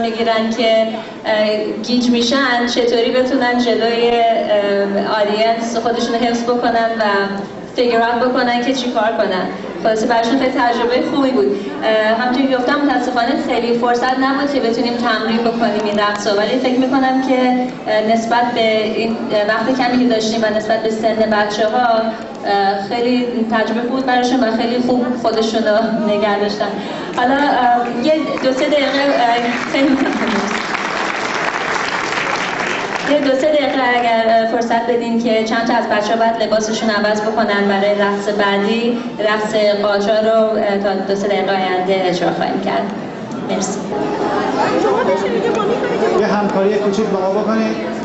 میگیرن که گیج میشن چطوری بتونن جلوی آدینس خودشون رو حفظ بکنن و فیگر اوت بکنن که چی کار کنن. خلاصه براشون خیلی تجربه خوبی بود. همونطوری که گفتم متاسفانه خیلی فرصت نبود که بتونیم تمرین بکنیم این رقصا، ولی فکر میکنم که نسبت به این وقت کمی که داشتیم و نسبت به سن بچه‌ها خیلی تجربه بود براشون و خیلی خوب خودشون رو نگه داشتن. حالا یه 2-3 دقیقه خیلی یه 2-3 دقیقه اگر فرصت بدین که چند تا از بچه‌ها باید لباسشون عوض بکنن برای رقص بعدی، رقص قاجار رو تا 2-3 دقیقه آینده اجرا خواهیم کرد. مرسی. یه همکاری کوچیک با ما بکنید.